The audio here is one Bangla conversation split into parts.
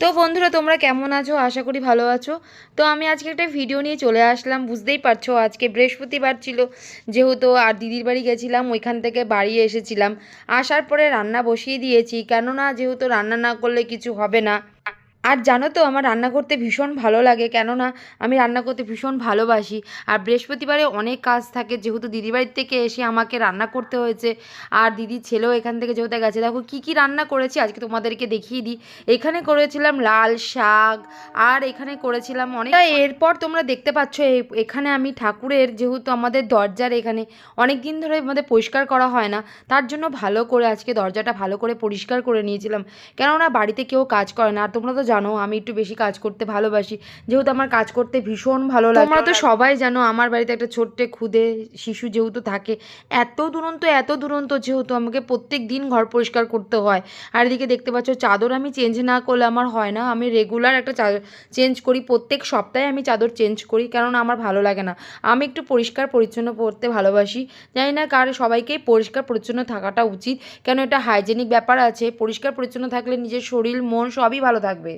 তো বন্ধুরা তোমরা কেমন আছো? আশা করি ভালো আছো। তো আমি আজকে একটা ভিডিও নিয়ে চলে আসলাম। বুঝতেই পারছো আজকে বৃহস্পতিবার ছিল, যেহেতু আর দিদির বাড়ি গেছিলাম, ওইখান থেকে বাড়ি এসেছিলাম। আসার পরে রান্না বসিয়ে দিয়েছি, কেননা যেহেতু রান্না না করলে কিছু হবে না। আর জানো তো আমার রান্না করতে ভীষণ ভালো লাগে, কেননা আমি রান্না করতে ভীষণ ভালোবাসি। আর বৃহস্পতিবারে অনেক কাজ থাকে, যেহেতু দিদিবাড়ির থেকে এসে আমাকে রান্না করতে হয়েছে। আর দিদির ছেলেও এখান থেকে যেহেতু গেছে, দেখো কী কী রান্না করেছি আজকে তোমাদেরকে দেখিয়ে দিই। এখানে করেছিলাম লাল শাক, আর এখানে করেছিলাম অনেক। এরপর তোমরা দেখতে পাচ্ছ এখানে আমি ঠাকুরের, যেহেতু আমাদের দরজার এখানে অনেক দিন ধরে আমাদের পরিষ্কার করা হয় না, তার জন্য ভালো করে আজকে দরজাটা ভালো করে পরিষ্কার করে নিয়েছিলাম। কেননা বাড়িতে কেউ কাজ করে না, আর তোমরা তো জানো আমি একটু বেশি কাজ করতে ভালোবাসি, যেহেতু আমার কাজ করতে ভীষণ ভালো লাগে। তোমরা তো সবাই জানো আমার বাড়িতে একটা ছোট্ট ক্ষুদে শিশু যেহেতু থাকে, এত দুরন্ত যেহেতু আমাকে প্রত্যেক দিন ঘর পরিষ্কার করতে হয়। আর এদিকে দেখতে পাচ্ছ চাদর আমি চেঞ্জ না করলে আমার হয় না, আমি রেগুলার একটা চাদর চেঞ্জ করি, প্রত্যেক সপ্তাহে আমি চাদর চেঞ্জ করি, কারণ আমার ভালো লাগে না। আমি একটু পরিষ্কার পরিচ্ছন্ন পড়তে ভালোবাসি। জানি না কার, সবাইকেই পরিষ্কার পরিচ্ছন্ন থাকাটা উচিত, কেন এটা হাইজেনিক ব্যাপার আছে। পরিষ্কার পরিচ্ছন্ন থাকলে নিজের শরীর মন সবই ভালো থাকবে।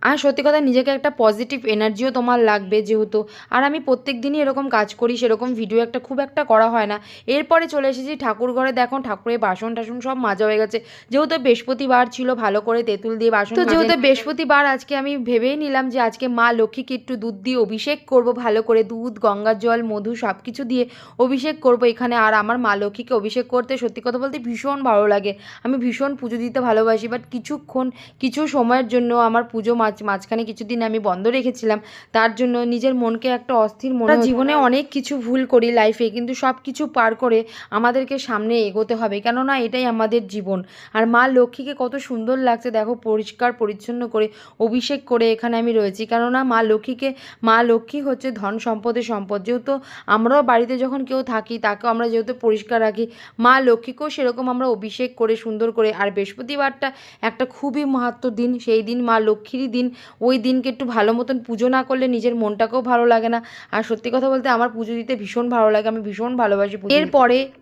আর সত্যি কথা, নিজেকে একটা পজিটিভ এনার্জিও তোমার লাগবে যেহেতু। আর আমি প্রত্যেক দিনই এরকম কাজ করি, সেরকম ভিডিও খুব একটা করা হয় না। এরপরে চলে এসেছি ঠাকুর ঘরে। দেখো ঠাকুরের বাসন টাসন সব মাজা হয়ে গেছে, যেহেতু বৃহস্পতিবার ছিল, ভালো করে তেঁতুল দিয়ে বাসন। তো যেহেতু বৃহস্পতিবার আজকে আমি ভেবেই নিলাম যে আজকে মা লক্ষ্মীকে একটু দুধ দিয়ে অভিষেক করব, ভালো করে দুধ, গঙ্গার জল, মধু সব কিছু দিয়ে অভিষেক করব এখানে। আর আমার মা লক্ষ্মীকে অভিষেক করতে সত্যি কথা বলতে ভীষণ ভালো লাগে। আমি ভীষণ পুজো দিতে ভালোবাসি, বাট কিছু সময়ের জন্য আমার পুজো মাঝখানে কিছুদিন আমি বন্ধ রেখেছিলাম, তার জন্য নিজের মনকে একটা অস্থির মনে। জীবনে অনেক কিছু ভুল করি লাইফে, কিন্তু সব কিছু পার করে আমাদেরকে সামনে এগোতে হবে, কেননা এটাই আমাদের জীবন। আর মা লক্ষ্মীকে কত সুন্দর লাগছে দেখো, পরিষ্কার পরিচ্ছন্ন করে অভিষেক করে এখানে আমি রয়েছি, কেননা মা লক্ষ্মী হচ্ছে ধন সম্পদের সম্পদ। যেহেতু আমরাও বাড়িতে যখন কেউ থাকি তাকেও আমরা যেহেতু পরিষ্কার রাখি, মা লক্ষ্মীকেও সেরকম আমরা অভিষেক করে সুন্দর করে। আর বৃহস্পতিবারটা একটা খুবই মাহাত্ম্য দিন, সেই দিন মা লক্ষ্মীরই দিন। ওই দিনকে একটু ভালো মতন পুজো না করলে নিজের মনটাকেও ভালো লাগে না। আর সত্যি কথা বলতে আমার পুজো দিতে ভীষণ ভালো লাগে, আমি ভীষণ ভালোবাসি পুজো।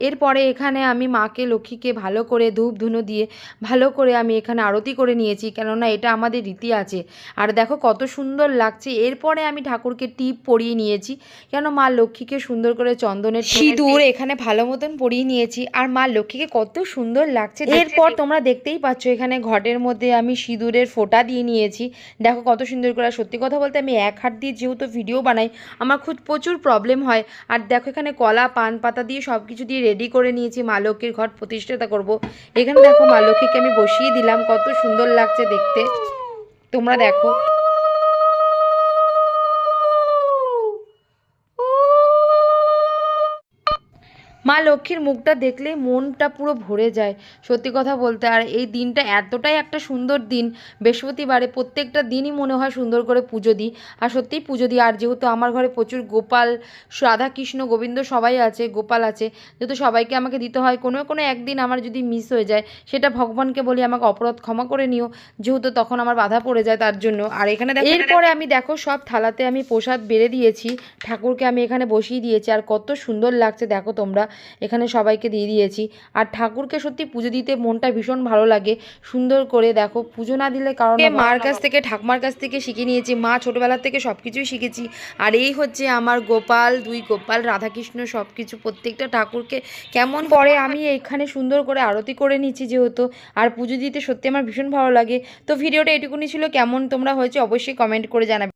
এরপরে এখানে আমি মাকে লক্ষ্মীকে ভালো করে ধূপ ধুনো দিয়ে ভালো করে আমি এখানে আরতি করে নিয়েছি, কেননা এটা আমাদের রীতি আছে। আর দেখো কত সুন্দর লাগছে। এরপরে আমি ঠাকুরকে টিপ পরিয়ে নিয়েছি, কেন মা লক্ষ্মীকে সুন্দর করে চন্দনের সিঁদুর এখানে ভালো মতন পরিয়ে নিয়েছি। আর মা লক্ষ্মীকে কত সুন্দর লাগছে। এরপর তোমরা দেখতেই পাচ্ছ এখানে ঘটের মধ্যে আমি সিঁদুরের ফোঁটা দিয়ে নিয়েছি, দেখো কত সুন্দর করে। সত্যি কথা বলতে আমি এক হাত দিয়ে যেহেতু ভিডিও বানাই, আমার প্রচুর প্রবলেম হয়। আর দেখো এখানে কলা পান পাতা দিয়ে সব কিছু দিয়ে রেডি করে নিয়েছি, মা লক্ষ্মীর ঘট প্রতিষ্ঠাতা করব। এখানে দেখো মা লক্ষ্মীকে আমি বসিয়ে দিলাম, কত সুন্দর লাগছে দেখতে, তোমরা দেখো। মা লক্ষ্মীর মুখটা দেখলেই মনটা পুরো ভরে যায়, সত্যি কথা বলতে। আর এই দিনটা এতটাই একটা সুন্দর দিন, বৃহস্পতিবারে প্রত্যেকটা দিনই মনে হয় সুন্দর করে পুজো দিই। আর সত্যিই পুজো দিই। আর যেহেতু আমার ঘরে প্রচুর গোপাল, রাধা কৃষ্ণ গোবিন্দ সবাই আছে, গোপাল আছে, যেহেতু সবাইকে আমাকে দিতে হয়। কোনো একদিন আমার যদি মিস হয়ে যায়, সেটা ভগবানকে বলি আমাকে অপরাধ ক্ষমা করে নিও, যেহেতু তখন আমার বাধা পড়ে যায় তার জন্য। আর এখানে এরপরে আমি দেখো সব থালাতে আমি প্রসাদ বেড়ে দিয়েছি, ঠাকুরকে আমি এখানে বসিয়ে দিয়েছি। আর কত সুন্দর লাগছে দেখো তোমরা, এখানে সবাইকে দিয়ে দিয়েছি। আর ঠাকুরকে সত্যি পুজো দিতে মনটা ভীষণ ভালো লাগে, সুন্দর করে। দেখো পুজো না দিলে, কারণ মার কাছ থেকে, ঠাকুমার কাছ থেকে শিখে নিয়েছি, মা ছোটোবেলার থেকে সব কিছুই শিখেছি। আর এই হচ্ছে আমার গোপাল, দুই গোপাল, রাধাকৃষ্ণ সব কিছু প্রত্যেকটা ঠাকুরকে কেমন পরে আমি এখানে সুন্দর করে আরতি করে নিচ্ছি যেহেতু। আর পুজো দিতে সত্যি আমার ভীষণ ভালো লাগে। তো ভিডিওটা এটুকুনি ছিল, কেমন তোমরা হয়েছে অবশ্যই কমেন্ট করে জানাবে।